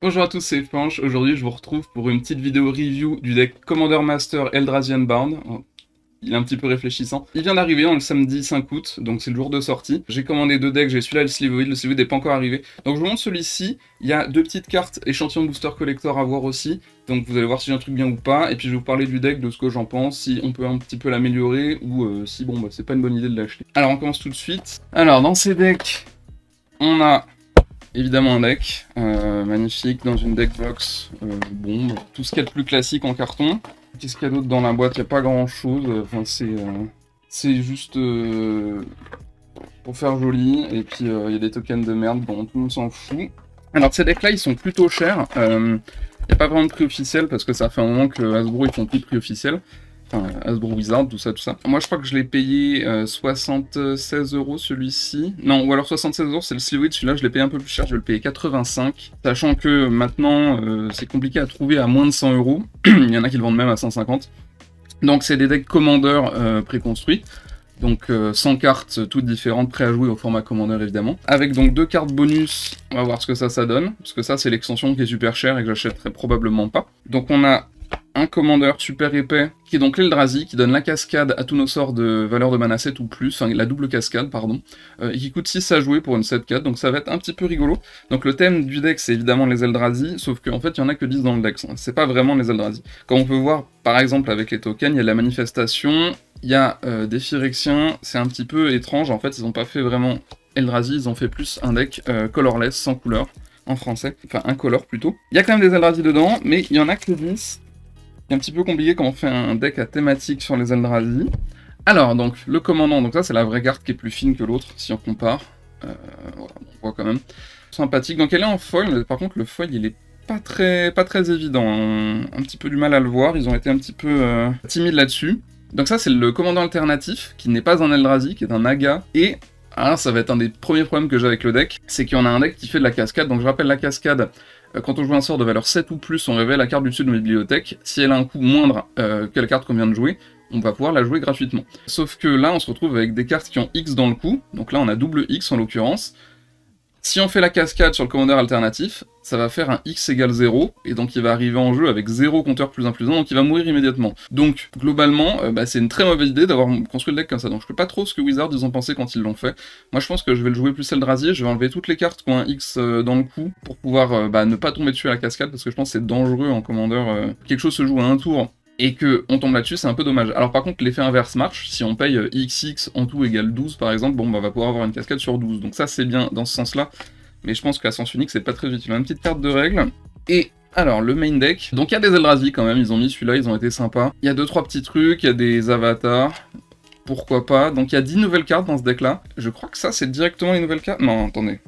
Bonjour à tous, c'est Fanch. Aujourd'hui, je vous retrouve pour une petite vidéo review du deck Commander Master Eldrazi Bound. Il est un petit peu réfléchissant. Il vient d'arriver, le samedi 5 août, donc c'est le jour de sortie. J'ai commandé deux decks, j'ai celui-là et le Slivoid n'est pas encore arrivé. Donc je vous montre celui-ci. Il y a deux petites cartes échantillon booster collector à voir aussi. Donc vous allez voir si j'ai un truc bien ou pas. Et puis je vais vous parler du deck, de ce que j'en pense, si on peut un petit peu l'améliorer ou si bon, c'est pas une bonne idée de l'acheter. Alors on commence tout de suite. Alors dans ces decks, on a évidemment un deck, magnifique, dans une deck box, bon, tout ce qu'il y a de plus classique en carton. Qu'est-ce qu'il y a d'autre dans la boîte? Il n'y a pas grand chose, enfin c'est juste pour faire joli, et puis il y a des tokens de merde, bon tout le monde s'en fout. Alors ces decks là ils sont plutôt chers, il n'y a pas vraiment de prix officiel parce que ça fait un moment que Hasbro ils font plus de prix officiel. Enfin, Hasbro Wizard, tout ça, tout ça. Moi, je crois que je l'ai payé 76 € celui-ci. Non, ou alors 76 €, c'est le Slivoid. Celui-là, je l'ai payé un peu plus cher, je vais le payer 85. Sachant que maintenant, c'est compliqué à trouver à moins de 100 €. Il y en a qui le vendent même à 150. Donc, c'est des decks Commander préconstruits. Donc 100 cartes toutes différentes, prêtes à jouer au format Commander évidemment. Avec donc deux cartes bonus, on va voir ce que ça donne. Parce que ça, c'est l'extension qui est super chère et que j'achèterai probablement pas. Donc on a un commandeur super épais, qui est donc l'Eldrazi, qui donne la cascade à tous nos sorts de valeur de mana 7 ou plus, enfin la double cascade, pardon, et qui coûte 6 à jouer pour une 7-4, donc ça va être un petit peu rigolo. Donc le thème du deck, c'est évidemment les Eldrazi, sauf qu'en fait, il y en a que 10 dans le deck, c'est pas vraiment les Eldrazi. Comme on peut voir, par exemple, avec les tokens, il y a de la manifestation, il y a des Phyrexiens, c'est un petit peu étrange, en fait, ils ont pas fait vraiment Eldrazi, ils ont fait plus un deck colorless, sans couleur, en français, enfin incolore plutôt. Il y a quand même des Eldrazi dedans, mais il y en a que 10. C'est un petit peu compliqué quand on fait un deck à thématique sur les Eldrazi. Alors, donc, le commandant, donc ça c'est la vraie carte qui est plus fine que l'autre, si on compare. Voilà, on voit quand même. Sympathique. Donc elle est en foil, mais par contre le foil il est pas très évident. Un petit peu du mal à le voir, ils ont été un petit peu timides là-dessus. Donc ça c'est le commandant alternatif, qui n'est pas un Eldrazi, qui est un Naga, et... Ah, ça va être un des premiers problèmes que j'ai avec le deck, c'est qu'il y en a un deck qui fait de la cascade. Donc je rappelle la cascade, quand on joue un sort de valeur 7 ou plus, on révèle la carte du dessus de notre bibliothèque. Si elle a un coût moindre que la carte qu'on vient de jouer, on va pouvoir la jouer gratuitement. Sauf que là, on se retrouve avec des cartes qui ont X dans le coup, donc là on a double X en l'occurrence. Si on fait la cascade sur le commandeur alternatif, ça va faire un X égale 0, et donc il va arriver en jeu avec 0 compteur plus 1 plus 1, donc il va mourir immédiatement. Donc globalement, c'est une très mauvaise idée d'avoir construit le deck comme ça, donc je sais pas trop ce que Wizard ils ont pensé quand ils l'ont fait. Moi je pense que je vais le jouer plus Eldrazi, je vais enlever toutes les cartes qui ont un X dans le coup, pour pouvoir ne pas tomber dessus à la cascade, parce que je pense que c'est dangereux en commandeur. Quelque chose se joue à un tour, et que on tombe là-dessus, c'est un peu dommage. Alors par contre, l'effet inverse marche, si on paye XX en tout égale 12 par exemple, bon bah on va pouvoir avoir une cascade sur 12, donc ça c'est bien dans ce sens-là, mais je pense qu'à sens unique c'est pas très utile. Une petite carte de règles, et alors le main deck, donc il y a des Eldrazi quand même, ils ont mis celui-là, ils ont été sympas. Il y a 2-3 petits trucs, il y a des avatars, pourquoi pas, donc il y a 10 nouvelles cartes dans ce deck-là. Je crois que ça c'est directement les nouvelles cartes, non attendez,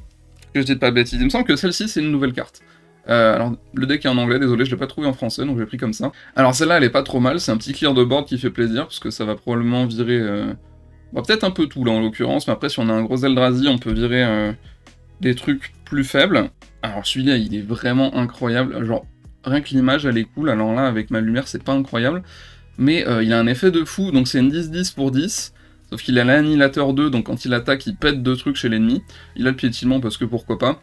que je dis pas bêtise, il me semble que celle-ci c'est une nouvelle carte. Alors, le deck est en anglais, désolé, je l'ai pas trouvé en français, donc j'ai pris comme ça. Alors celle-là, elle est pas trop mal, c'est un petit clear de board qui fait plaisir, parce que ça va probablement virer... peut-être un peu tout, là, en l'occurrence, mais après, si on a un gros Eldrazi, on peut virer des trucs plus faibles. Alors celui-là, il est vraiment incroyable, genre, rien que l'image, elle est cool, alors là, avec ma lumière, c'est pas incroyable, mais il a un effet de fou, donc c'est une 10-10 pour 10, sauf qu'il a l'annihilateur 2, donc quand il attaque, il pète 2 trucs chez l'ennemi. Il a le piétinement, parce que pourquoi pas.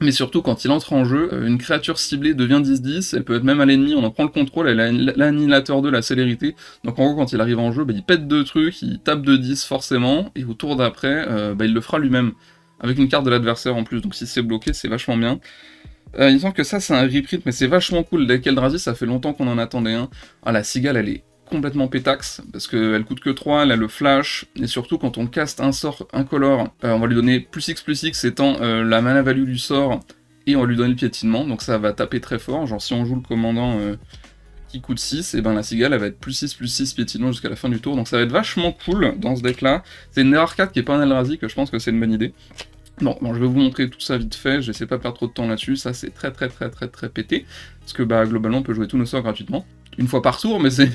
Mais surtout, quand il entre en jeu, une créature ciblée devient 10-10, elle peut être même à l'ennemi, on en prend le contrôle, elle a l'annihilateur 2, la célérité, donc en gros, quand il arrive en jeu, il pète 2 trucs, il tape de 10 forcément, et au tour d'après, il le fera lui-même, avec une carte de l'adversaire en plus, donc si c'est bloqué, c'est vachement bien. Il me semble que ça, c'est un reprint, mais c'est vachement cool, le deck Eldrazi, ça fait longtemps qu'on en attendait un. Ah, la cigale, elle est complètement pétaxe, parce qu'elle coûte que 3, elle a le flash, et surtout quand on caste un sort incolore, on va lui donner plus X étant la mana value du sort, et on va lui donner le piétinement, donc ça va taper très fort, genre si on joue le commandant qui coûte 6, et ben la cigale elle va être plus 6 piétinement jusqu'à la fin du tour, donc ça va être vachement cool dans ce deck là. C'est une rare carte qui est pas un Eldrazi, que je pense que c'est une bonne idée. Bon, je vais vous montrer tout ça vite fait, j'essaie pas de perdre trop de temps là-dessus, ça c'est très pété, parce que globalement on peut jouer tous nos sorts gratuitement, une fois par tour, mais c'est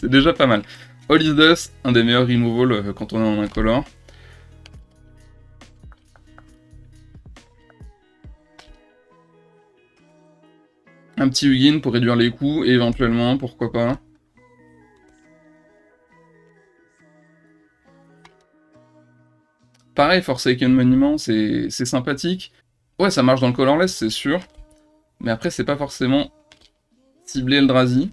déjà pas mal. All is Dust, un des meilleurs removals quand on est en incolore. Un petit Hugin pour réduire les coûts, éventuellement, pourquoi pas. Pareil, Forsaken Monument, c'est sympathique. Ouais, ça marche dans le colorless, c'est sûr. mais après c'est pas forcément ciblé Eldrazi.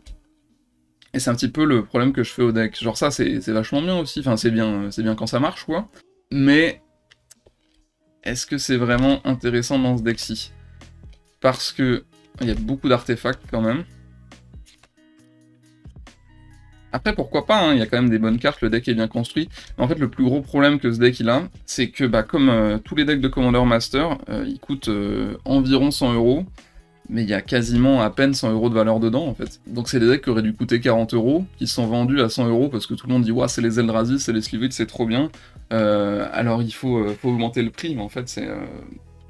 Et c'est un petit peu le problème que je fais au deck. Genre ça c'est vachement bien aussi, enfin c'est bien quand ça marche quoi. Mais est-ce que c'est vraiment intéressant dans ce deck-ci? Parce que il y a beaucoup d'artefacts quand même. Après, pourquoi pas, hein, il y a quand même des bonnes cartes, le deck est bien construit. Mais en fait, le plus gros problème que ce deck il a, c'est que bah, comme tous les decks de Commander Master, ils coûtent environ 100€, mais il y a quasiment à peine 100€ de valeur dedans, en fait. Donc c'est des decks qui auraient dû coûter 40€, qui sont vendus à 100€ parce que tout le monde dit « Ouah, c'est les Eldrazi, c'est les Slivery, c'est trop bien. Alors il faut augmenter le prix, mais en fait, c'est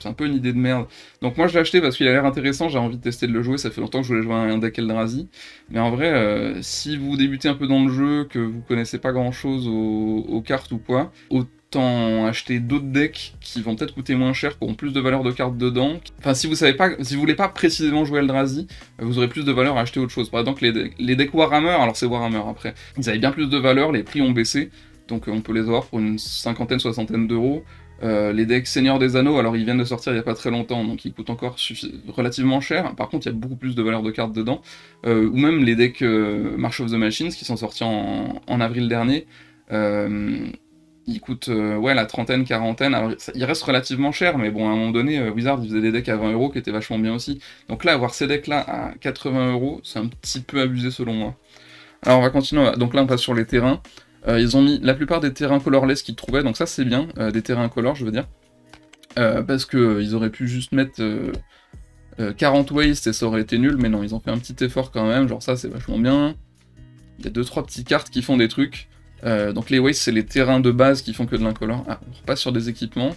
un peu une idée de merde. Donc moi je l'ai acheté parce qu'il a l'air intéressant, j'ai envie de tester de le jouer, ça fait longtemps que je voulais jouer à un deck Eldrazi. Mais en vrai, si vous débutez un peu dans le jeu, que vous connaissez pas grand chose aux cartes ou quoi, autant acheter d'autres decks qui vont peut-être coûter moins cher, qui auront plus de valeur de cartes dedans. Enfin si vous savez pas, si vous voulez pas précisément jouer Eldrazi, vous aurez plus de valeur à acheter autre chose. Par exemple les decks Warhammer, alors c'est Warhammer après, ils avaient bien plus de valeur, les prix ont baissé, donc on peut les avoir pour une cinquantaine, soixantaine d'euros. Les decks Seigneur des Anneaux, alors ils viennent de sortir il n'y a pas très longtemps, donc ils coûtent encore relativement cher. Par contre, il y a beaucoup plus de valeur de cartes dedans. Ou même les decks March of the Machines, qui sont sortis en avril dernier. Ils coûtent ouais, la trentaine, quarantaine. Alors, ils restent relativement chers, mais bon, à un moment donné, Wizard ils faisaient des decks à 20€ qui étaient vachement bien aussi. Donc là, avoir ces decks-là à 80€, c'est un petit peu abusé selon moi. Alors on va continuer, donc là on passe sur les terrains. Ils ont mis la plupart des terrains colorless qu'ils trouvaient, donc ça c'est bien, des terrains incolores je veux dire. Parce que ils auraient pu juste mettre 40 waste et ça aurait été nul, mais non, ils ont fait un petit effort quand même, genre ça c'est vachement bien. Il y a 2-3 petites cartes qui font des trucs. Donc les waste c'est les terrains de base qui font que de l'incolore. Ah, on repasse sur des équipements.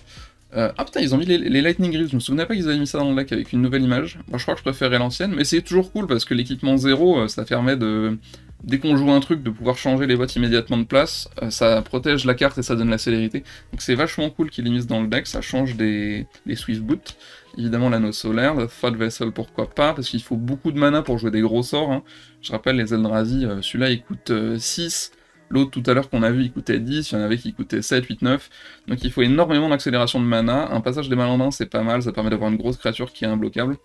Ah putain, ils ont mis les Lightning Greaves, je me souvenais pas qu'ils avaient mis ça dans le deck avec une nouvelle image. Moi je crois que je préférais l'ancienne, mais c'est toujours cool parce que l'équipement 0, ça permet de... Dès qu'on joue un truc, de pouvoir changer les votes immédiatement de place, ça protège la carte et ça donne la célérité. Donc c'est vachement cool qu'ils les misent dans le deck, ça change des Swift Boot. Évidemment l'anneau solaire, le Thought Vessel pourquoi pas, parce qu'il faut beaucoup de mana pour jouer des gros sorts. Hein. Je rappelle les Eldrazi, celui-là il coûte 6, l'autre tout à l'heure qu'on a vu il coûtait 10, il y en avait qui coûtaient 7, 8, 9. Donc il faut énormément d'accélération de mana, un passage des malandrins c'est pas mal, ça permet d'avoir une grosse créature qui est imbloquable.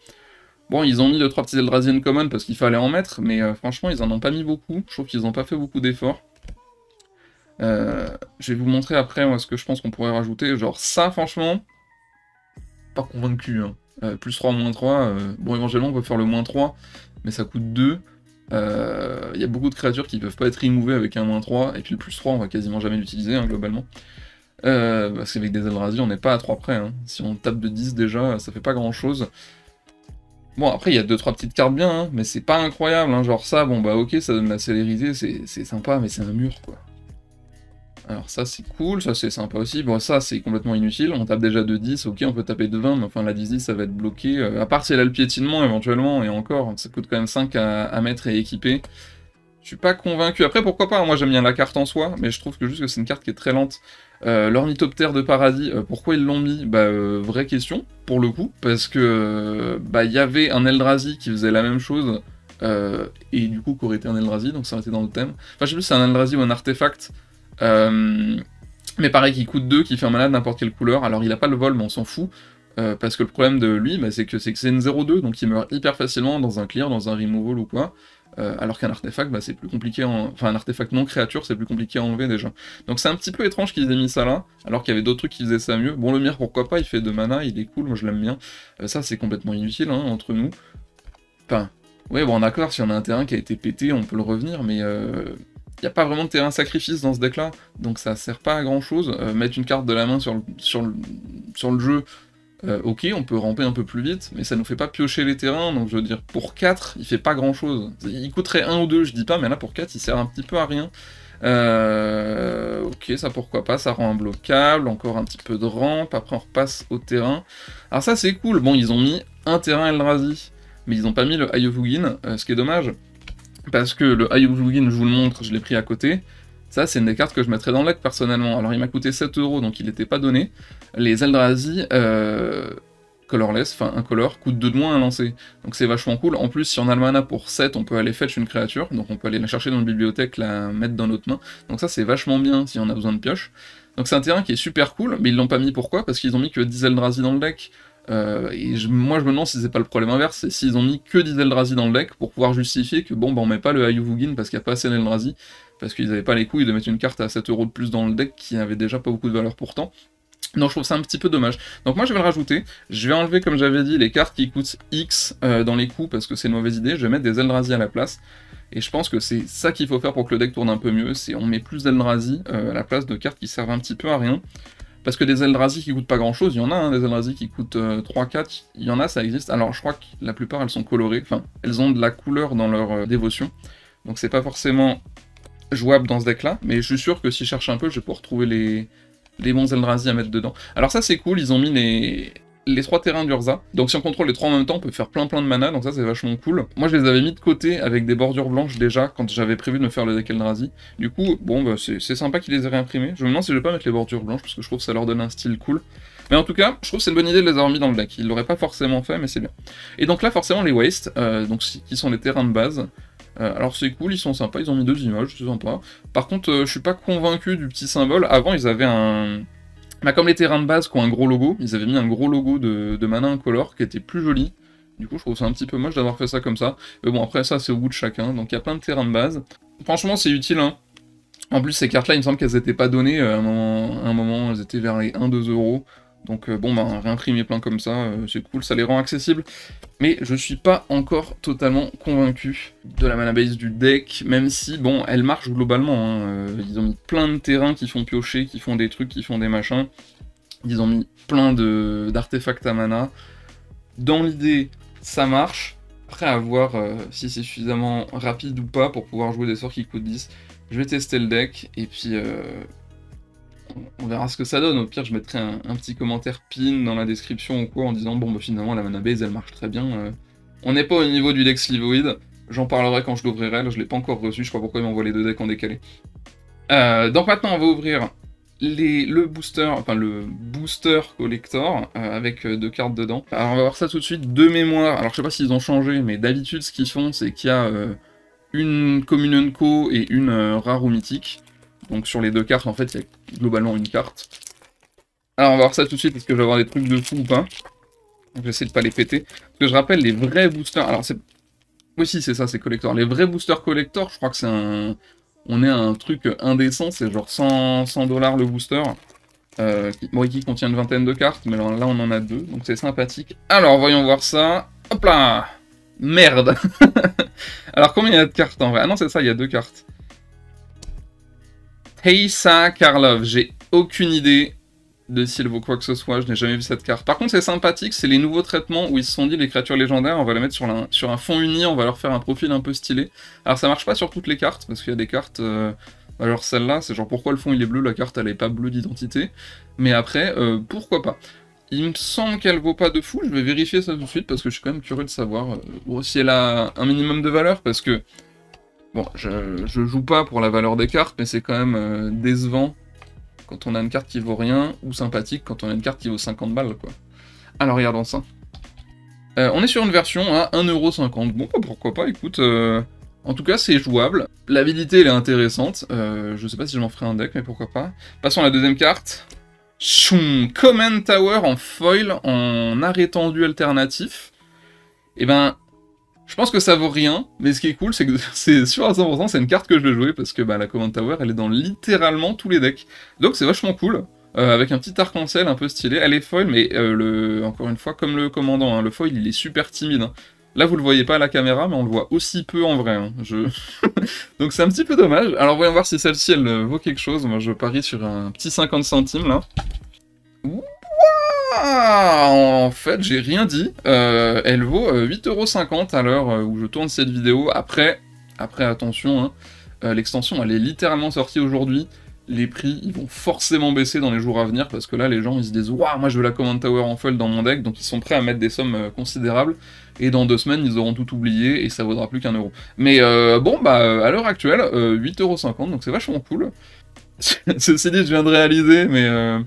Bon, ils ont mis 2-3 petits Eldrazi common parce qu'il fallait en mettre, mais franchement, ils en ont pas mis beaucoup. Je trouve qu'ils n'ont pas fait beaucoup d'efforts. Je vais vous montrer après moi, ce que je pense qu'on pourrait rajouter. Genre ça, franchement, pas convaincu. Hein. Plus 3, moins 3. Bon, éventuellement, on peut faire le moins 3, mais ça coûte 2. Il y a beaucoup de créatures qui peuvent pas être removées avec un moins 3, et puis le plus 3, on va quasiment jamais l'utiliser, hein, globalement. Parce qu'avec des Eldrazi, on n'est pas à 3 près. Hein. Si on tape de 10 déjà, ça fait pas grand-chose. Bon, après, il y a 2-3 petites cartes bien, hein, mais c'est pas incroyable, hein, genre ça, bon bah ok, ça donne la célérité, c'est sympa, mais c'est un mur, quoi. Alors ça, c'est cool, ça c'est sympa aussi, bon ça, c'est complètement inutile, on tape déjà de 10, ok, on peut taper de 20, mais enfin la 10-10, ça va être bloqué, à part si elle a le piétinement, éventuellement, et encore, ça coûte quand même 5 à mettre et équiper. Je suis pas convaincu, après pourquoi pas, moi j'aime bien la carte en soi, mais je trouve que juste que c'est une carte qui est très lente. L'ornithoptère de paradis, pourquoi ils l'ont mis? Bah, vraie question, pour le coup, parce que bah, y avait un Eldrazi qui faisait la même chose, et du coup, qui aurait été un Eldrazi, donc ça aurait été dans le thème. Enfin, je sais plus si c'est un Eldrazi ou un artefact, mais pareil, qui coûte 2, qui fait un mana de n'importe quelle couleur, alors il a pas le vol, mais on s'en fout, parce que le problème de lui, bah, c'est que c'est une 0-2, donc il meurt hyper facilement dans un clear, dans un removal ou quoi. Alors qu'un artefact, bah, c'est plus compliqué, enfin un artefact non créature, c'est plus compliqué à enlever déjà. Donc c'est un petit peu étrange qu'ils aient mis ça là, alors qu'il y avait d'autres trucs qui faisaient ça mieux. Bon, le mire, pourquoi pas, il fait 2 mana, il est cool, moi je l'aime bien. Ça c'est complètement inutile, hein, entre nous. Enfin, ouais, bon d'accord, si on a un terrain qui a été pété, on peut le revenir, mais y a pas vraiment de terrain sacrifice dans ce deck là, donc ça sert pas à grand chose. Mettre une carte de la main sur le jeu, ok, on peut ramper un peu plus vite, mais ça nous fait pas piocher les terrains, donc je veux dire, pour 4, il fait pas grand chose. Il coûterait 1 ou 2, je dis pas, mais là pour 4, il sert un petit peu à rien. Ok, ça pourquoi pas, ça rend imbloquable, encore un petit peu de rampe, après on repasse au terrain. Alors ça c'est cool, bon ils ont mis un terrain Eldrazi, mais ils ont pas mis le Eye of Ugin, ce qui est dommage, parce que le Eye of Ugin, je vous le montre, je l'ai pris à côté. Ça, c'est une des cartes que je mettrais dans le deck personnellement. Alors, il m'a coûté 7€, donc il n'était pas donné. Les Eldrazi, colorless, enfin incolore, coûtent 2 de moins à lancer. Donc c'est vachement cool. En plus, si on a le mana pour 7, on peut aller fetch une créature. Donc on peut aller la chercher dans la bibliothèque, la mettre dans notre main. Donc ça, c'est vachement bien si on a besoin de pioche. Donc c'est un terrain qui est super cool, mais ils l'ont pas mis pourquoi? Parce qu'ils ont mis que 10 Eldrazi dans le deck. Moi je me demande si c'est pas le problème inverse, c'est s'ils ont mis que des Eldrazi dans le deck pour pouvoir justifier que bon bah on met pas le Ayuvugin parce qu'il n'y a pas assez d'Eldrazi, parce qu'ils avaient pas les couilles de mettre une carte à 7 € de plus dans le deck qui avait déjà pas beaucoup de valeur pourtant. Donc je trouve ça un petit peu dommage. Donc moi je vais le rajouter, je vais enlever comme j'avais dit les cartes qui coûtent X dans les coups parce que c'est une mauvaise idée, je vais mettre des Eldrazi à la place. Et je pense que c'est ça qu'il faut faire pour que le deck tourne un peu mieux, c'est on met plus d'Eldrazi à la place de cartes qui servent un petit peu à rien. Parce que des Eldrazi qui coûtent pas grand chose, il y en a, hein, des Eldrazi qui coûtent 3-4, il y en a, ça existe. Alors je crois que la plupart elles sont colorées, enfin elles ont de la couleur dans leur dévotion. Donc c'est pas forcément jouable dans ce deck là, mais je suis sûr que si je cherche un peu, je vais pouvoir trouver les bons Eldrazi à mettre dedans. Alors ça c'est cool, ils ont mis les 3 terrains d'Urza, donc si on contrôle les 3 en même temps, on peut faire plein de mana, donc ça c'est vachement cool. Moi je les avais mis de côté avec des bordures blanches déjà, quand j'avais prévu de me faire le deck Eldrazi. Du coup, bon bah c'est sympa qu'ils les aient réimprimés. Je me demande si je vais pas mettre les bordures blanches, parce que je trouve que ça leur donne un style cool. Mais en tout cas, je trouve que c'est une bonne idée de les avoir mis dans le deck. Ils l'auraient pas forcément fait, mais c'est bien. Et donc là forcément les wastes, qui sont les terrains de base. Alors c'est cool, ils sont sympas, ils ont mis 2 images, c'est sympa. Par contre, je suis pas convaincu du petit symbole. Avant ils avaient un... Bah, comme les terrains de base qui ont un gros logo, ils avaient mis un gros logo de mana incolore qui était plus joli. Du coup, je trouve ça un petit peu moche d'avoir fait ça comme ça. Mais bon, après ça, c'est au goût de chacun. Donc il y a plein de terrains de base. Franchement, c'est utile, hein. En plus, ces cartes-là, il me semble qu'elles n'étaient pas données. À un moment, elles étaient vers les 1-2 €. Donc bon, bah, réimprimer plein comme ça, c'est cool, ça les rend accessibles. Mais je suis pas encore totalement convaincu de la mana base du deck, même si, bon, elle marche globalement. Hein. Ils ont mis plein de terrains qui font piocher, qui font des trucs, qui font des machins. Ils ont mis plein d'artefacts à mana. Dans l'idée, ça marche. Après, à voir si c'est suffisamment rapide ou pas pour pouvoir jouer des sorts qui coûtent 10. Je vais tester le deck, et puis... on verra ce que ça donne. Au pire, je mettrai un petit commentaire pin dans la description ou quoi en disant bon, bah finalement, la mana base elle marche très bien. On n'est pas au niveau du deck Slivoid. J'en parlerai quand je l'ouvrirai. Là, je l'ai pas encore reçu. Je sais pas pourquoi ils m'envoient les 2 decks en décalé. Donc maintenant, on va ouvrir le booster collector avec 2 cartes dedans. Alors, on va voir ça tout de suite. De mémoire. Alors, je sais pas s'ils ont changé, mais d'habitude, ce qu'ils font, c'est qu'il y a une commune unco et une rare ou mythique. Donc sur les 2 cartes, en fait, il y a globalement une carte. Alors on va voir ça tout de suite, est-ce que je vais avoir des trucs de fou ou pas. Donc j'essaie de pas les péter. Parce que je rappelle, les vrais boosters... Alors c'est... Oui, si, c'est ça, c'est collector. Les vrais boosters collector, je crois que c'est un... On est à un truc indécent, c'est genre 100 $ le booster. Qui contient une vingtaine de cartes, mais là on en a 2, donc c'est sympathique. Alors voyons voir ça. Hop là! Merde. Alors combien il y a de cartes en vrai? Ah non, c'est ça, il y a 2 cartes. Teysa Karlov, j'ai aucune idée de si elle vaut quoi que ce soit, je n'ai jamais vu cette carte. Par contre c'est sympathique, c'est les nouveaux traitements où ils se sont dit les créatures légendaires, on va les mettre sur un fond uni, on va leur faire un profil un peu stylé. Alors ça marche pas sur toutes les cartes, parce qu'il y a des cartes, genre celle-là, c'est genre pourquoi le fond il est bleu, la carte elle est pas bleue d'identité. Mais après, pourquoi pas. Il me semble qu'elle vaut pas de fou, je vais vérifier ça tout de suite, parce que je suis quand même curieux de savoir si elle a un minimum de valeur, parce que... Bon, je joue pas pour la valeur des cartes, mais c'est quand même décevant quand on a une carte qui vaut rien, ou sympathique quand on a une carte qui vaut 50 balles, quoi. Alors, regardons ça. On est sur une version à 1,50 €. Bon, pourquoi pas, écoute. En tout cas, c'est jouable. L'habilité, elle est intéressante. Je sais pas si je m'en ferai un deck, mais pourquoi pas. Passons à la deuxième carte. Choum, Command Tower en foil, en arrêt tendu alternatif. Et ben... Je pense que ça vaut rien, mais ce qui est cool, c'est que c'est sûr à 100%, c'est une carte que je vais jouer, parce que bah, la Command Tower, elle est dans littéralement tous les decks. Donc c'est vachement cool, avec un petit arc-en-ciel un peu stylé. Elle est foil, mais encore une fois, comme le commandant, hein, le foil, il est super timide. Hein. Là, vous le voyez pas à la caméra, mais on le voit aussi peu en vrai. Hein. Donc c'est un petit peu dommage. Alors voyons voir si celle-ci, elle vaut quelque chose. Moi, je parie sur un petit 50 centimes, là. Ah, en fait, j'ai rien dit. Elle vaut 8,50 € à l'heure où je tourne cette vidéo. Après attention, hein, l'extension, elle est littéralement sortie aujourd'hui. Les prix, ils vont forcément baisser dans les jours à venir, parce que là, les gens, ils se disent « Waouh, moi je veux la Command Tower en foil dans mon deck », donc ils sont prêts à mettre des sommes considérables, et dans 2 semaines, ils auront tout oublié, et ça vaudra plus qu'1 €. Mais bon, bah, à l'heure actuelle, 8,50 €, donc c'est vachement cool. Ceci dit, je viens de réaliser, mais...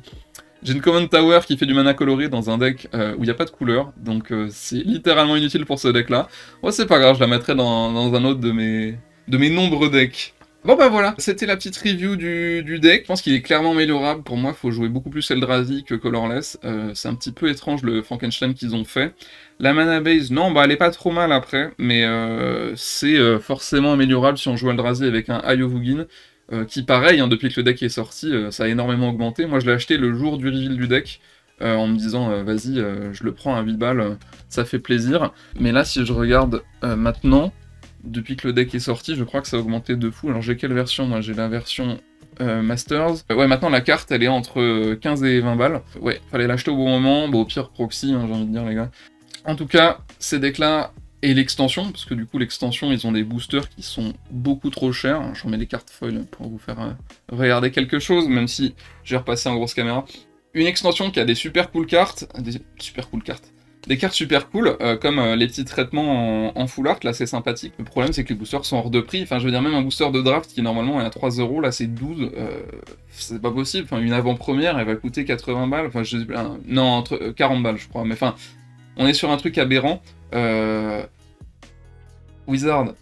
J'ai une Command Tower qui fait du mana coloré dans un deck où il n'y a pas de couleur, donc c'est littéralement inutile pour ce deck-là. Ouais, c'est pas grave, je la mettrai dans un autre de mes nombreux decks. Bon bah voilà, c'était la petite review du deck. Je pense qu'il est clairement améliorable. Pour moi, il faut jouer beaucoup plus Eldrazi que Colorless. C'est un petit peu étrange le Frankenstein qu'ils ont fait. La mana base, non, bah elle est pas trop mal après, mais c'est forcément améliorable si on joue Eldrazi avec un Ayovugin, qui pareil, hein, depuis que le deck est sorti, ça a énormément augmenté. Moi je l'ai acheté le jour du reveal du deck, en me disant vas-y, je le prends à 8 balles, ça fait plaisir. Mais là si je regarde maintenant, depuis que le deck est sorti, je crois que ça a augmenté de fou. Alors j'ai quelle version? Moi j'ai la version Masters. Ouais, maintenant la carte elle est entre 15 et 20 balles. Ouais, fallait l'acheter au bon moment. Bon, au pire proxy, hein, j'ai envie de dire les gars. En tout cas, ces decks-là et l'extension, parce que du coup l'extension ils ont des boosters qui sont beaucoup trop chers. J'en mets les cartes foil pour vous faire regarder quelque chose, même si j'ai repassé en grosse caméra. Une extension qui a des super cool cartes, des cartes super cool, comme les petits traitements en full art, là c'est sympathique. Le problème c'est que les boosters sont hors de prix, enfin je veux dire même un booster de draft qui normalement est à 3 €, là c'est 12, c'est pas possible, enfin une avant-première elle va coûter 80 balles, enfin je sais pas, non, entre 40 balles je crois, mais enfin, on est sur un truc aberrant. Wizard,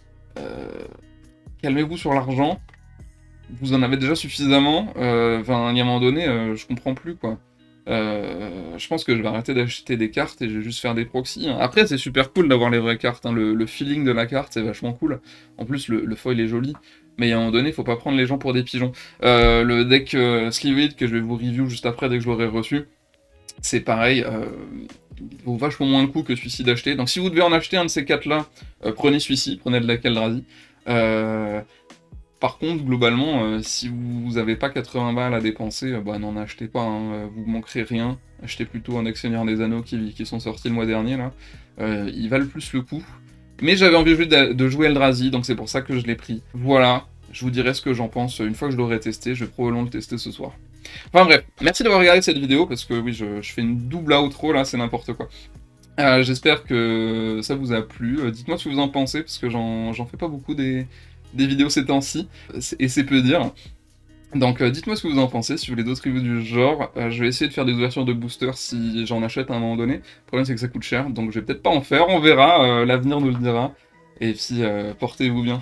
calmez-vous sur l'argent, vous en avez déjà suffisamment, enfin il y a un moment donné, je comprends plus quoi. Je pense que je vais arrêter d'acheter des cartes et je vais juste faire des proxys. Hein. Après, c'est super cool d'avoir les vraies cartes. Hein. Le feeling de la carte, c'est vachement cool. En plus, le foil est joli. Mais à un moment donné, faut pas prendre les gens pour des pigeons. Le deck Sliveid que je vais vous review juste après dès que je l'aurai reçu, c'est pareil. Il vaut vachement moins le coup que celui-ci d'acheter. Donc si vous devez en acheter un de ces quatre-là, prenez celui-ci, prenez le deck Eldrazi. Par contre, globalement, si vous n'avez pas 80 balles à dépenser, bah n'en achetez pas, hein, vous manquerez rien. Achetez plutôt un deck Seigneur des Anneaux qui sont sortis le mois dernier, là. Ils valent plus le coup. Mais j'avais envie de jouer Eldrazi, donc c'est pour ça que je l'ai pris. Voilà, je vous dirai ce que j'en pense une fois que je l'aurai testé, je vais probablement le tester ce soir. Enfin bref, merci d'avoir regardé cette vidéo, parce que oui, je fais une double outro, là, c'est n'importe quoi. J'espère que ça vous a plu, dites-moi ce que vous en pensez, parce que j'en fais pas beaucoup des vidéos ces temps-ci, et c'est peu dire. Donc dites-moi ce que vous en pensez, si vous voulez d'autres reviews du genre. Je vais essayer de faire des ouvertures de boosters si j'en achète à un moment donné. Le problème c'est que ça coûte cher, donc je vais peut-être pas en faire, on verra, l'avenir nous le dira. Et puis portez-vous bien.